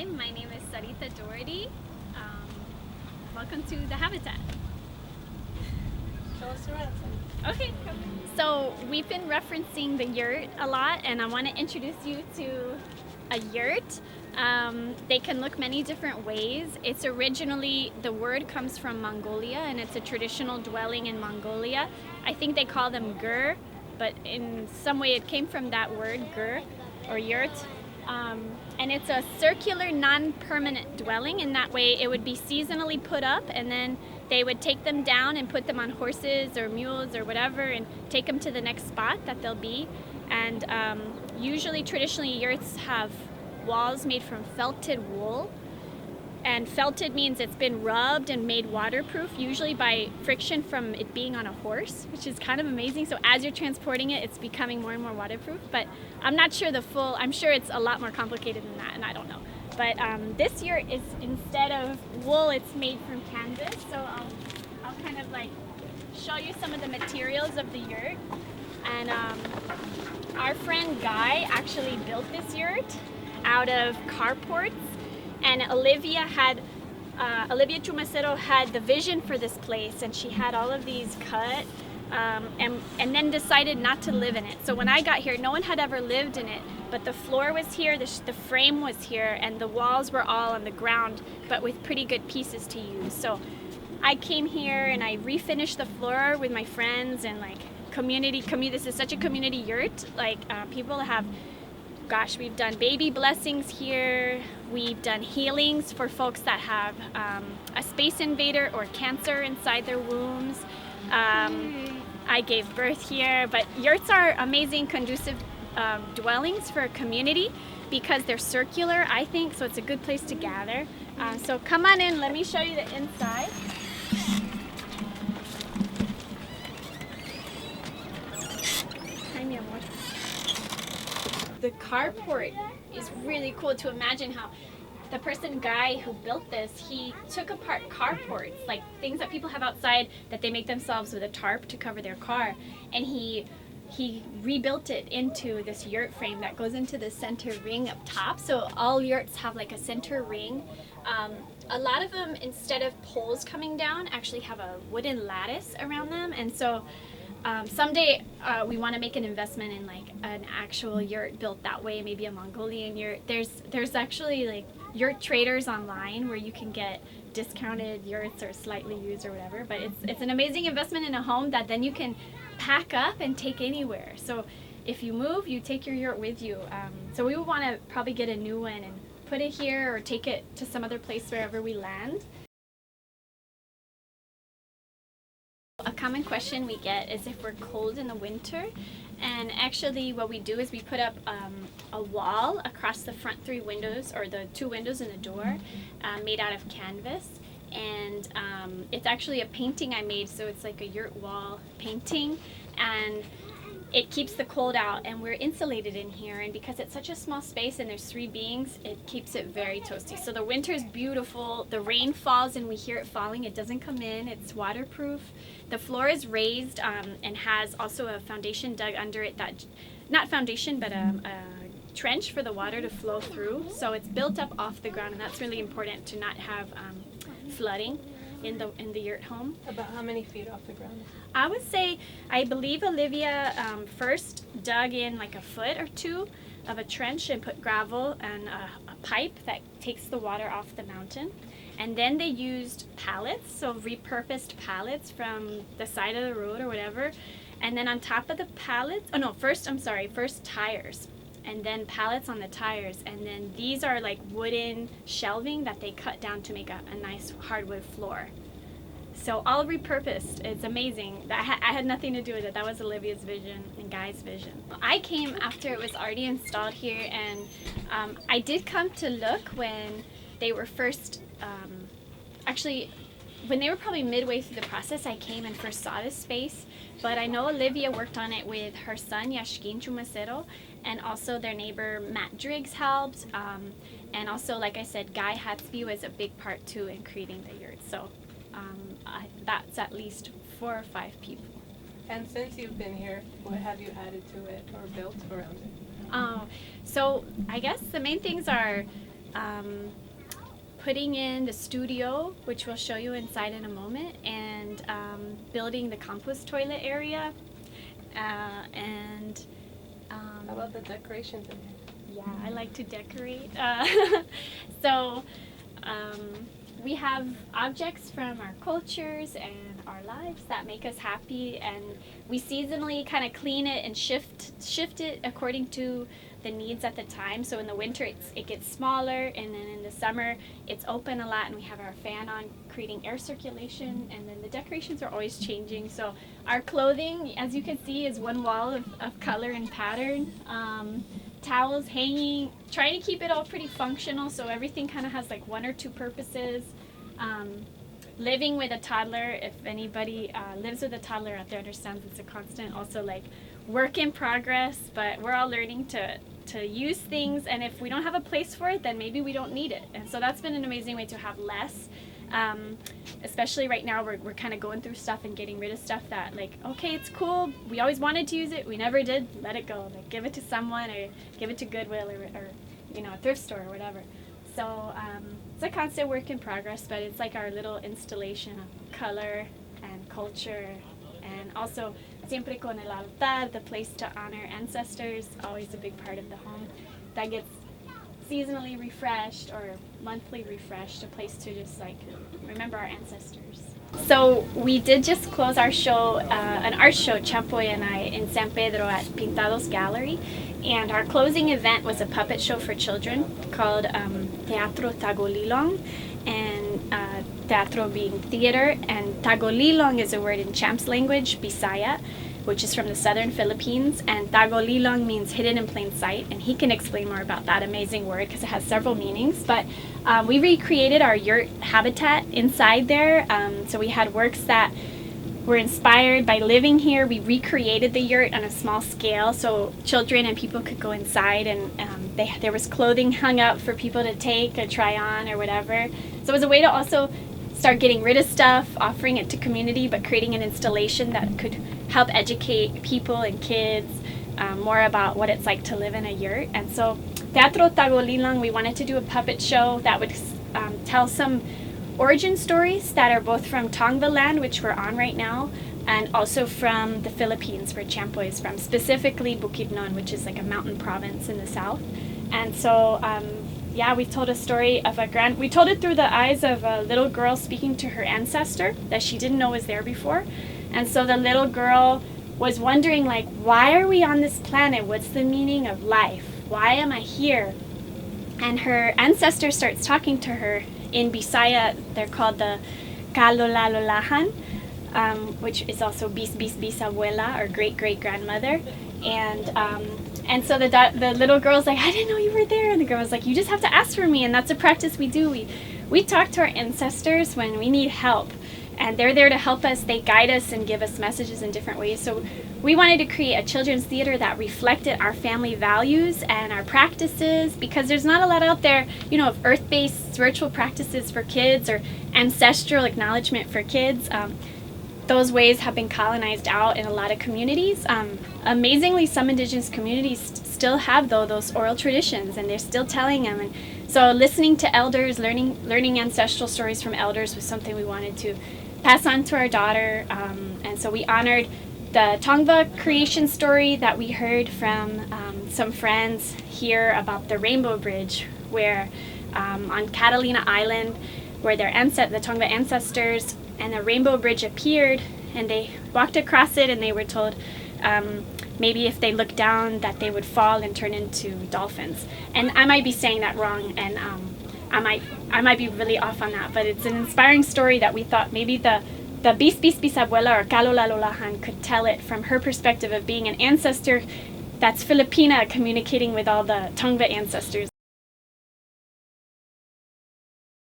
Hi, my name is Sarita Dougherty. Welcome to the Habitat. Show us around. Okay, so we've been referencing the yurt a lot, and I want to introduce you to a yurt. They can look many different ways. It's originally, the word comes from Mongolia, and it's a traditional dwelling in Mongolia. I think they call them gur, but in some way it came from that word, gur, or yurt. And it's a circular, non-permanent dwelling. In that way, it would be seasonally put up, and then they would take them down and put them on horses or mules or whatever and take them to the next spot that they'll be. And usually, traditionally, yurts have walls made from felted wool. And felted means it's been rubbed and made waterproof, usually by friction from it being on a horse, which is kind of amazing. So as you're transporting it, it's becoming more and more waterproof. But I'm not sure I'm sure it's a lot more complicated than that, and I don't know. But this yurt is, instead of wool, it's made from canvas. So I'll kind of like show you some of the materials of the yurt. And our friend Guy actually built this yurt out of carports. And Olivia Chumacero had the vision for this place, and she had all of these cut and then decided not to live in it. So when I got here, no one had ever lived in it, but the floor was here, the frame was here, and the walls were all on the ground, but with pretty good pieces to use. So I came here and I refinished the floor with my friends and like community. This is such a community yurt. Like people have, gosh, we've done baby blessings here. We've done healings for folks that have a space invader or cancer inside their wombs. I gave birth here, but yurts are amazing, conducive dwellings for a community because they're circular, I think, so it's a good place to gather. So come on in, let me show you the inside. Hi, mi amor. The carport is really cool to imagine how the guy who built this, he took apart carports, like things that people have outside that they make themselves with a tarp to cover their car, and he rebuilt it into this yurt frame that goes into the center ring up top. So all yurts have like a center ring. A lot of them, instead of poles coming down, actually have a wooden lattice around them, and so someday we want to make an investment in like an actual yurt built that way, maybe a Mongolian yurt. There's actually like yurt traders online where you can get discounted yurts or slightly used or whatever, but it's an amazing investment in a home that then you can pack up and take anywhere. So if you move, you take your yurt with you. So we would want to probably get a new one and put it here or take it to some other place wherever we land. A common question we get is if we're cold in the winter, and actually what we do is we put up a wall across the front 3 windows, or the 2 windows and the door, made out of canvas, and it's actually a painting I made, so it's like a yurt wall painting, and it keeps the cold out, and we're insulated in here, and because it's such a small space and there's 3 beings, it keeps it very toasty. So the winter is beautiful, the rain falls and we hear it falling, it doesn't come in, it's waterproof. The floor is raised and has also a foundation dug under it, that, not foundation, but a trench for the water to flow through. So it's built up off the ground, and that's really important to not have flooding in the yurt home. About how many feet off the ground? I would say, I believe Olivia first dug in like a foot or 2 of a trench and put gravel and a pipe that takes the water off the mountain. And then they used pallets, so repurposed pallets from the side of the road or whatever. And then on top of the pallets, first tires. And then pallets on the tires. And then these are like wooden shelving that they cut down to make a nice hardwood floor. So all repurposed. It's amazing. I had nothing to do with it. That was Olivia's vision and Guy's vision. I came after it was already installed here, and I did come to look when they were first, when they were probably midway through the process. I came and first saw this space, but I know Olivia worked on it with her son Yashkin Chumacero, and also their neighbor Matt Driggs helped, and also, like I said, Guy Hatsby was a big part too in creating the yurt. So that's at least 4 or 5 people. And since you've been here, what have you added to it or built around it? So I guess the main things are putting in the studio, which we'll show you inside in a moment, and building the compost toilet area. And How about the decorations in here? yeah, I like to decorate. So we have objects from our cultures and our lives that make us happy, and we seasonally kind of clean it and shift it according to the needs at the time. So in the winter it gets smaller, and then in the summer it's open a lot, and we have our fan on creating air circulation, and then the decorations are always changing. So our clothing, as you can see, is one wall of color and pattern. Towels hanging, trying to keep it all pretty functional, so everything kind of has like one or two purposes. Living with a toddler, if anybody lives with a toddler out there, understands it's a constant also like work in progress, but we're all learning to use things, and if we don't have a place for it, then maybe we don't need it. And so that's been an amazing way to have less. Especially right now, we're kind of going through stuff and getting rid of stuff that, like, okay, it's cool, we always wanted to use it, we never did, let it go, like give it to someone or give it to Goodwill or you know, a thrift store or whatever. So it's a constant work in progress, but it's like our little installation of color and culture, and also siempre con el altar, the place to honor ancestors, always a big part of the home that gets seasonally refreshed or monthly refreshed, a place to just like remember our ancestors. So we did just close our show, an art show, Chapoy and I, in San Pedro at Pintados Gallery, and our closing event was a puppet show for children called Teatro Tagolilong, and teatro being theater, and Tagolilong is a word in Champs language, Bisaya, which is from the southern Philippines, and Tagolilong means hidden in plain sight, and he can explain more about that amazing word because it has several meanings. But we recreated our yurt habitat inside there, so we had works that were inspired by living here. We recreated the yurt on a small scale so children and people could go inside, and there was clothing hung up for people to take or try on or whatever. So it was a way to also start getting rid of stuff, offering it to community, but creating an installation that could help educate people and kids more about what it's like to live in a yurt. And so Teatro Tagolilong, we wanted to do a puppet show that would tell some origin stories that are both from Tongva land, which we're on right now, and also from the Philippines, where Champoy is from, specifically Bukidnon, which is like a mountain province in the south. And so yeah, we told a story of we told it through the eyes of a little girl speaking to her ancestor that she didn't know was there before. And so the little girl was wondering, like, why are we on this planet? What's the meaning of life? Why am I here? And her ancestor starts talking to her in Bisaya. They're called the Kalolalolahan, which is also bisabuela, or great-great-grandmother. And so the little girl's like, I didn't know you were there. And the girl was like, you just have to ask for me. And that's a practice we do. We talk to our ancestors when we need help. And they're there to help us. They guide us and give us messages in different ways. So we wanted to create a children's theater that reflected our family values and our practices, because there's not a lot out there, you know, of earth-based spiritual practices for kids or ancestral acknowledgement for kids. Those ways have been colonized out in a lot of communities. Amazingly, some indigenous communities still have those oral traditions, and they're still telling them. And so listening to elders, learning ancestral stories from elders was something we wanted to pass on to our daughter. And so we honored the Tongva creation story that we heard from some friends here about the Rainbow Bridge, where on Catalina Island, where the Tongva ancestors and the Rainbow Bridge appeared, and they walked across it, and they were told maybe if they looked down that they would fall and turn into dolphins. And I might be saying that wrong, and I might be really off on that, but it's an inspiring story that we thought maybe the bisabuela or Kalolalolahan could tell it from her perspective of being an ancestor that's Filipina communicating with all the Tongva ancestors.